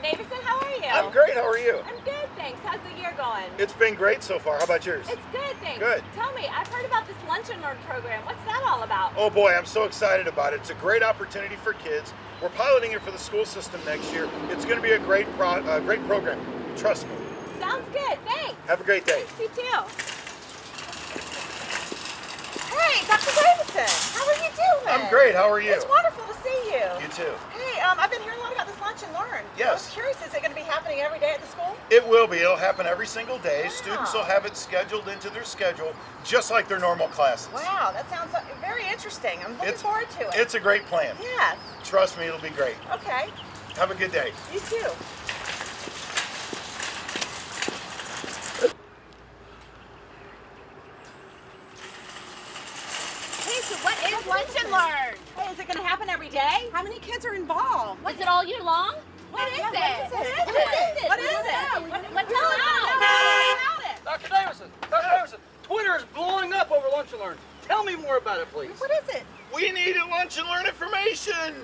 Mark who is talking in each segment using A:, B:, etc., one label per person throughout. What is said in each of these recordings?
A: Davison, how are you?
B: I'm great, how are you?
A: I'm good, thanks. How's the year going?
B: It's been great so far. How about yours?
A: It's good, thanks.
B: Good.
A: Tell me, I've heard about this Lunch and Learn program. What's that all about?
B: Oh boy, I'm so excited about it. It's a great opportunity for kids. We're piloting it for the school system next year. It's going to be a great program. Trust me.
A: Sounds good, thanks.
B: Have a great day.
A: Thanks, you too. Hey, Dr. Davison, how are you doing?
B: I'm great, how are you?
A: It's wonderful to see you.
B: You too.
A: Hey, I've been hearing a lot about this Lunch and Learn.
B: Yes.
A: I was curious, is it going to be happening every day at the school?
B: It will be. It'll happen every single day.
A: Wow.
B: Students will have it scheduled into their schedule, just like their normal classes.
A: Wow, that sounds very interesting. I'm looking forward to it.
B: It's a great plan.
A: Yes.
B: Trust me, it'll be great.
A: Okay.
B: Have a good day.
A: You too. Hey, so what is Lunch and Learn? Hey, is it going to happen every day? How many kids are involved?
C: Is it all year long?
A: What is it?
C: What is it?
A: What is it?
C: What tell us
D: Dr. Davison, Twitter is blowing up over Lunch and Learn. Tell me more about it, please.
A: What is it?
B: We need a Lunch and Learn information.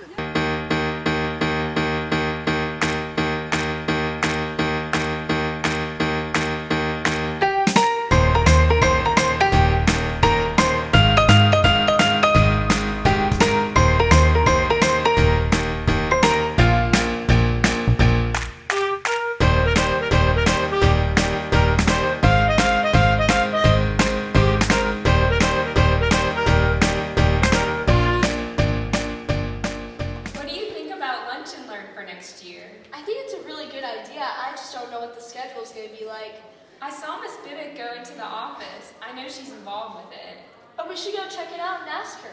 E: Next year.
C: I think it's a really good idea. I just don't know what the schedule is going to be like.
E: I saw Miss Bibbitt go into the office. I know she's involved with it.
C: Oh, we should go check it out and ask her.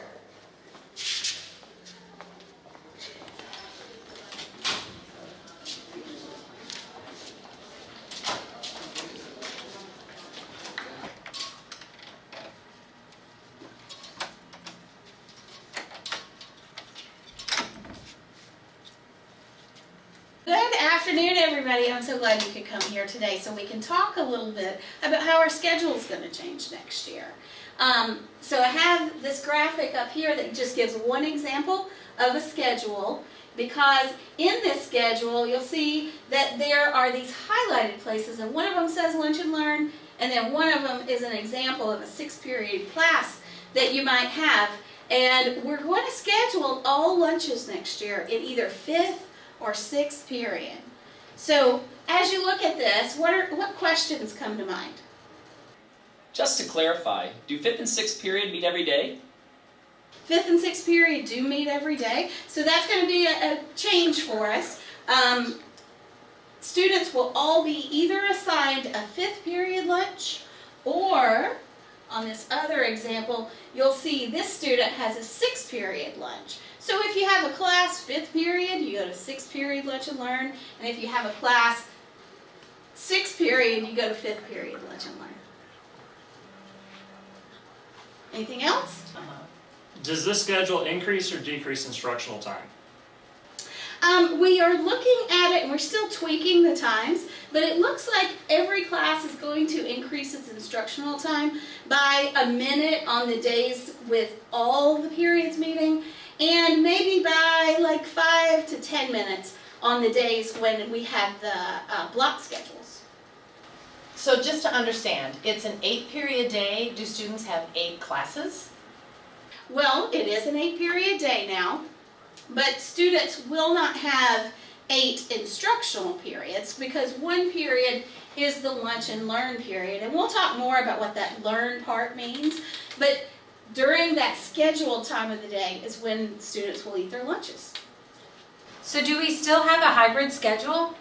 F: Good afternoon, everybody. I'm so glad you could come here today so we can talk a little bit about how our schedule is going to change next year. So I have this graphic up here that just gives one example of a schedule, because in this schedule you'll see that there are these highlighted places, and one of them says Lunch and Learn, and then one of them is an example of a 6-period class that you might have. And we're going to schedule all lunches next year in either 5th or 6th period. So as you look at this, what questions come to mind?
G: Just to clarify, do 5th and 6th period meet every day?
F: 5th and 6th period do meet every day, so that's going to be a change for us. Students will all be either assigned a 5th period lunch, or on this other example, you'll see this student has a 6th period lunch. So if you have a class 5th period, you go to 6th period Lunch and Learn, and if you have a class 6th period, you go to 5th period Lunch and Learn. Anything else?
H: Does this schedule increase or decrease instructional time?
F: We are looking at it, and we're still tweaking the times, but it looks like every class is going to increase its instructional time by a minute on the days with all the periods meeting, and maybe by like 5 to 10 minutes on the days when we have the block schedules.
I: So just to understand, it's an 8-period day. Do students have 8 classes?
F: Well, it is an 8-period day now, but students will not have 8 instructional periods, because one period is the Lunch and Learn period, and we'll talk more about what that learn part means, but during that scheduled time of the day is when students will eat their lunches.
J: So do we still have a hybrid schedule?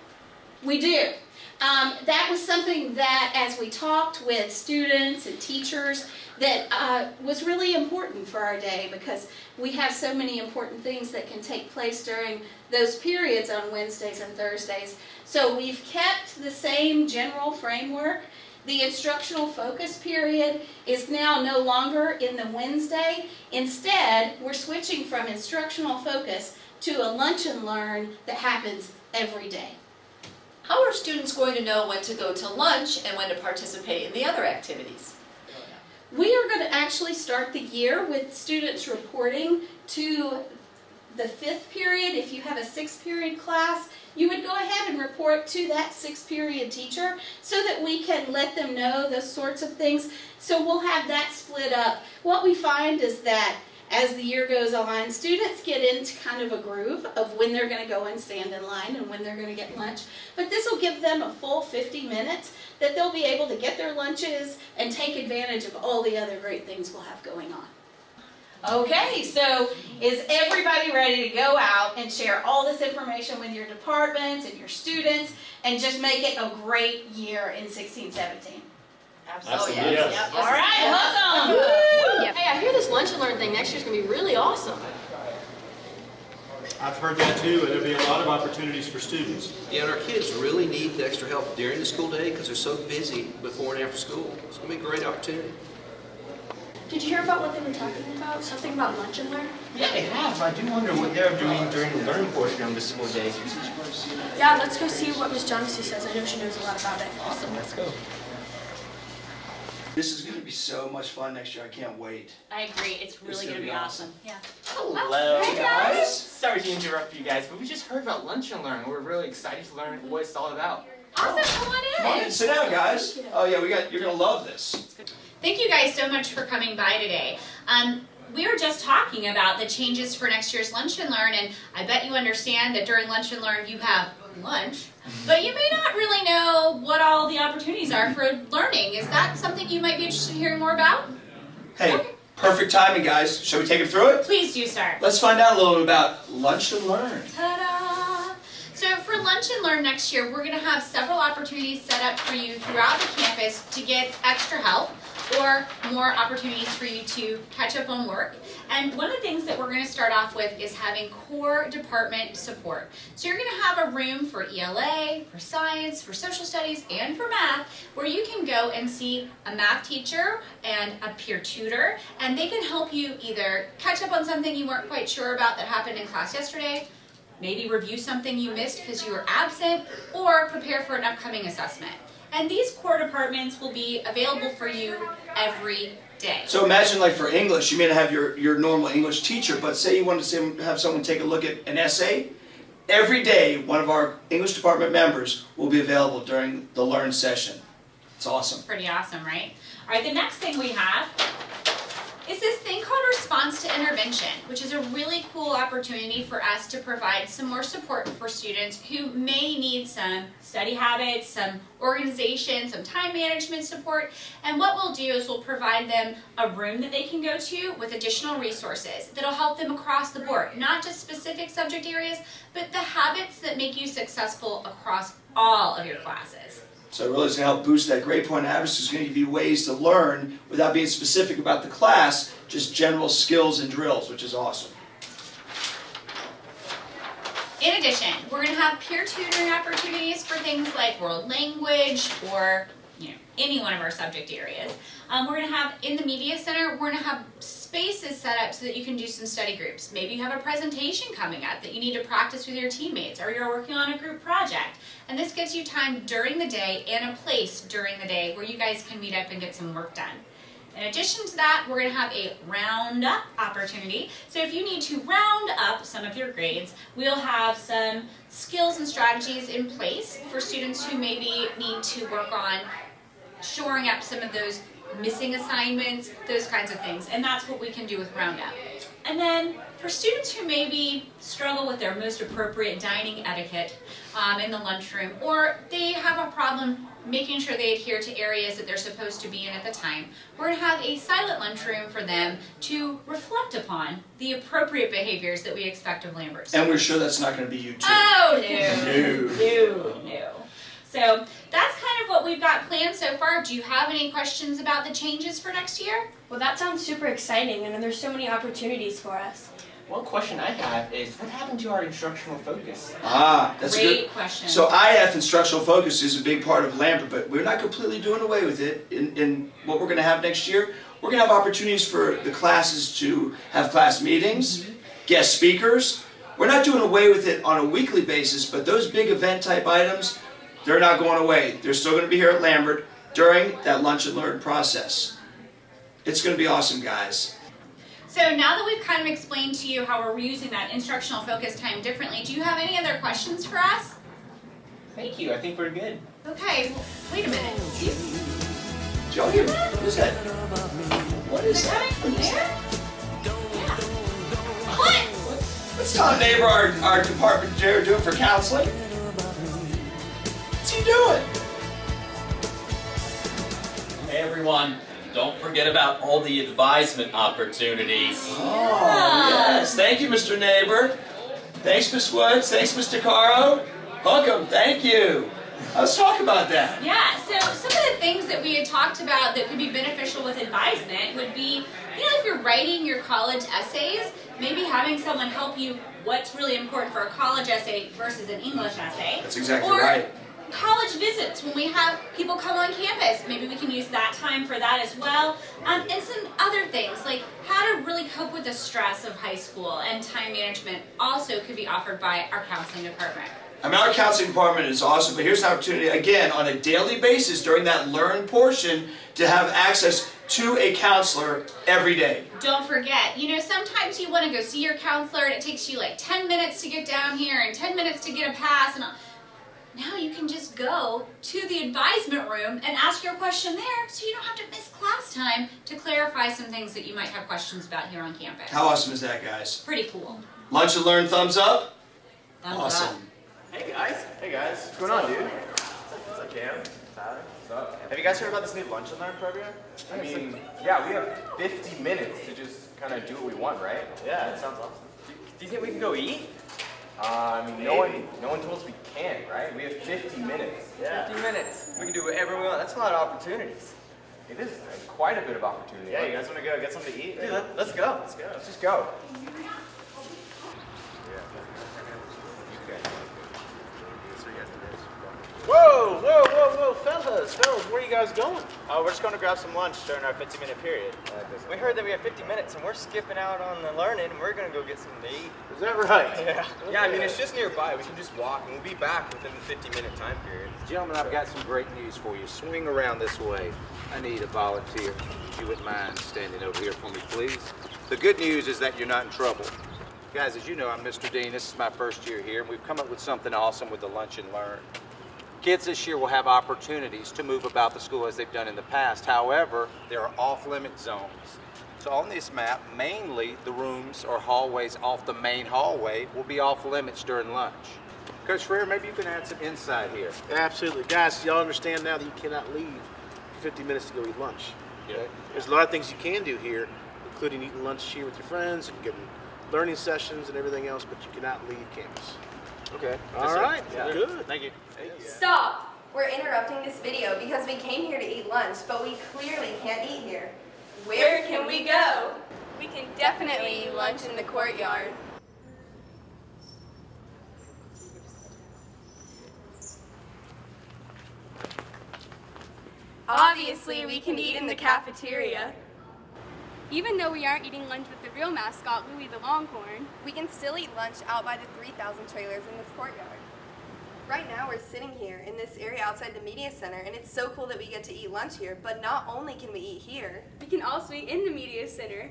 F: We do. That was something that, as we talked with students and teachers, that was really important for our day, because we have so many important things that can take place during those periods on Wednesdays and Thursdays. So we've kept the same general framework. The instructional focus period is now no longer in the Wednesday. Instead, we're switching from instructional focus to a Lunch and Learn that happens every day.
I: How are students going to know when to go to lunch and when to participate in the other activities?
F: We are going to actually start the year with students reporting to the 5th period. If you have a 6th period class, you would go ahead and report to that 6th period teacher so that we can let them know those sorts of things. So we'll have that split up. What we find is that as the year goes on, students get into kind of a groove of when they're going to go and stand in line and when they're going to get lunch. But this will give them a full 50 minutes that they'll be able to get their lunches and take advantage of all the other great things we'll have going on. Okay, so is everybody ready to go out and share all this information with your departments and your students and just make it a great year in 16-17?
G: Absolutely.
H: Yes.
I: Yep.
F: All right, awesome.
C: Hey, I hear this lunch and learn thing next year's gonna be really awesome.
K: I've heard that too, and there'll be a lot of opportunities for students.
L: Yeah, and our kids really need the extra help during the school day because they're so busy before and after school. It's going to be a great opportunity.
C: Did you hear about what they were talking about? Something about lunch and learn?
M: Yeah, I have. I do wonder what they're doing during the learning portion of the school day.
C: Yeah, let's go see what Miss Johnson says. I know she knows a lot about it.
M: Awesome, let's go.
D: This is going to be so much fun next year. I can't wait.
A: I agree. It's really going to be awesome. Yeah.
M: Hello,
A: Hey, guys.
M: Sorry to interrupt you guys, but we just heard about lunch and learn. We're really excited to learn what it's all about.
A: Awesome. Come on in.
D: Come on in, sit down, guys. Oh yeah, you're going to love this.
N: Thank you guys so much for coming by today. We were just talking about the changes for next year's Lunch and Learn, and I bet you understand that during Lunch and Learn you have lunch, but you may not really know what all the opportunities are for learning. Is that something you might be interested in hearing more about?
D: Hey, perfect timing, guys. Shall we take it through it?
N: Please do start.
D: Let's find out a little bit about Lunch and Learn.
N: Ta-da! So for Lunch and Learn next year, we're going to have several opportunities set up for you throughout the campus to get extra help or more opportunities for you to catch up on work. And one of the things that we're going to start off with is having core department support. So you're going to have a room for ELA, for science, for social studies, and for math, where you can go and see a math teacher and a peer tutor, and they can help you either catch up on something you weren't quite sure about that happened in class yesterday, maybe review something you missed because you were absent, or prepare for an upcoming assessment. And these core departments will be available for you every day.
D: So imagine, like for English, you may not have your normal English teacher, but say you want to have someone take a look at an essay. Every day, one of our English department members will be available during the Learn session. It's awesome.
N: Pretty awesome, right? All right, the next thing we have is this thing called Response to Intervention, which is a really cool opportunity for us to provide some more support for students who may need some study habits, some organization, some time management support. And what we'll do is we'll provide them a room that they can go to with additional resources that'll help them across the board, not just specific subject areas, but the habits that make you successful across all of your classes.
D: So it really is going to help boost that grade point average. It's going to give you ways to learn without being specific about the class, just general skills and drills, which is awesome.
N: In addition, we're going to have peer tutoring opportunities for things like world language or any one of our subject areas. We're going to have, in the media center, we're going to have spaces set up so that you can do some study groups. Maybe you have a presentation coming up that you need to practice with your teammates, or you're working on a group project. And this gives you time during the day and a place during the day where you guys can meet up and get some work done. In addition to that, we're going to have a round-up opportunity. So if you need to round up some of your grades, we'll have some skills and strategies in place for students who maybe need to work on shoring up some of those missing assignments, those kinds of things. And that's what we can do with Roundup. And then for students who maybe struggle with their most appropriate dining etiquette in the lunchroom, or they have a problem making sure they adhere to areas that they're supposed to be in at the time, we're going to have a silent lunchroom for them to reflect upon the appropriate behaviors that we expect of Lambert students.
D: And we're sure that's not going to be you too.
N: Oh, no. So that's kind of what we've got planned so far. Do you have any questions about the changes for next year?
C: Well, that sounds super exciting, and there's so many opportunities for us.
M: One question I have is, what happened to our instructional focus?
D: That's
N: Great
D: good
N: question.
D: So IF, Instructional Focus, is a big part of Lambert, but we're not completely doing away with it. In what we're going to have next year, we're going to have opportunities for the classes to have class meetings, guest speakers. We're not doing away with it on a weekly basis, but those big event type items, they're not going away. They're still going to be here at Lambert during that lunch and learn process. It's going to be awesome, guys.
N: So now that we've kind of explained to you how we're using that instructional focus time differently, do you have any other questions for us?
G: Thank you. I think we're good.
N: Okay, well, wait a minute.
D: Did y'all hear that? What is that? What is that?
N: Coming from there? What?
D: What's Tom Neighbor, our department chair, doing for counseling? What's he doing?
G: Hey everyone, don't forget about all the advisement opportunities.
D: Oh, yes. Thank you, Mr. Neighbor. Thanks, Miss Woods. Thanks, Mr. Caro. Hook'em, thank you. Let's talk about that.
N: Yeah, so some of the things that we had talked about that could be beneficial with advisement would be, if you're writing your college essays, maybe having someone help you what's really important for a college essay versus an English essay.
D: That's exactly
N: or
D: right.
N: College visits, when we have people come on campus, maybe we can use that time for that as well. And some other things, like how to really cope with the stress of high school and time management also could be offered by our counseling department.
D: I mean, our counseling department is awesome, but here's an opportunity, again, on a daily basis during that learn portion to have access to a counselor every day.
N: Don't forget, sometimes you want to go see your counselor and it takes you like 10 minutes to get down here and 10 minutes to get a pass. And now you can just go to the advisement room and ask your question there so you don't have to miss class time to clarify some things that you might have questions about here on campus.
D: How awesome is that, guys?
N: Pretty cool.
D: Lunch and Learn, thumbs up?
N: Thumbs
D: awesome.
N: up.
M: Hey guys. Hey guys. What's going on, dude? What's up, Cam? Tyler? What's up? Have you guys heard about this new Lunch and Learn program? I mean, yeah, we have 50 minutes to just kind of do what we want, right? Yeah, that sounds awesome. Do you think we can go eat? I mean, no one told us we can't, right? We have 50 minutes. Yeah.
O: 50 minutes. We can do whatever we want. That's a lot of opportunities.
M: It is quite a bit of opportunity. Yeah, you guys want to go get something to eat?
O: Dude, let's go.
M: Let's go.
O: Let's just go.
M: Whoa, fellas, where are you guys going? Oh, we're just going to grab some lunch during our 50-minute period.
O: We heard that we have 50 minutes and we're skipping out on the learning and we're going to go get something to eat.
M: Is that right?
O: Yeah. Yeah, I mean, it's just nearby. We can just walk and we'll be back within the 50-minute time period.
P: Gentlemen, I've got some great news for you. Swing around this way. I need a volunteer. If you wouldn't mind standing over here for me, please. The good news is that you're not in trouble. Guys, as you know, I'm Mr. Dean. This is my first year here, and we've come up with something awesome with the Lunch and Learn. Kids this year will have opportunities to move about the school as they've done in the past. However, there are off-limit zones. So on this map, mainly the rooms or hallways off the main hallway will be off limits during lunch. Coach Freer, maybe you can add some insight here.
Q: Absolutely. Guys, y'all understand now that you cannot leave for 50 minutes to go eat lunch. Okay? There's a lot of things you can do here, including eating lunch here with your friends and getting learning sessions and everything else, but you cannot leave campus.
P: Okay.
Q: All right.
P: Yeah.
Q: Good.
P: Thank you.
R: Stop! We're interrupting this video because we came here to eat lunch, but we clearly can't eat here. Where can we go? We can definitely eat lunch in the courtyard. Obviously, we can eat in the cafeteria.
S: Even though we aren't eating lunch with the real mascot, Louie the Longhorn,
R: we can still eat lunch out by the 3,000 trailers in this courtyard. Right now we're sitting here in this area outside the media center, and it's so cool that we get to eat lunch here, but not only can we eat here,
S: we can also eat in the media center.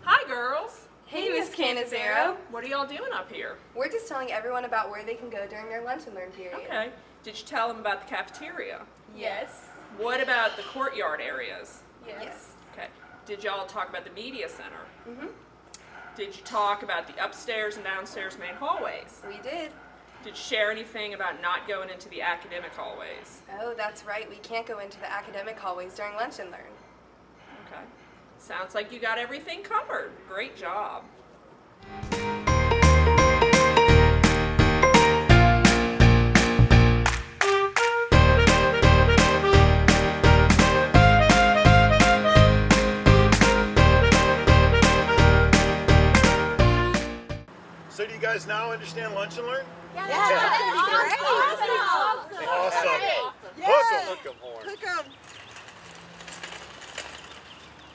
A: Hi girls!
R: Hey, Miss Canizero.
A: What are y'all doing up here?
R: We're just telling everyone about where they can go during their lunch and learn period.
A: Okay. Did you tell them about the cafeteria?
R: Yes.
A: What about the courtyard areas?
R: Yes.
A: Okay. Did y'all talk about the media center?
R: Mm-hmm.
A: Did you talk about the upstairs and downstairs main hallways?
R: We did.
A: Did you share anything about not going into the academic hallways?
R: Oh, that's right. We can't go into the academic hallways during lunch and learn.
A: Okay. Sounds like you got everything covered. Great job.
B: So do you guys now understand Lunch and Learn?
A: Yeah.
B: Awesome.
F: Yes.
B: Hook 'em.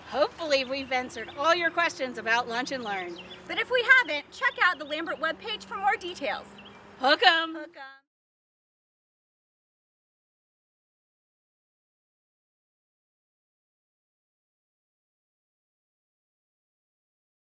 F: Hopefully we've answered all your questions about Lunch and Learn.
S: But if we haven't, check out the Lambert webpage for more details.
F: Hook 'em.
S: Hook 'em.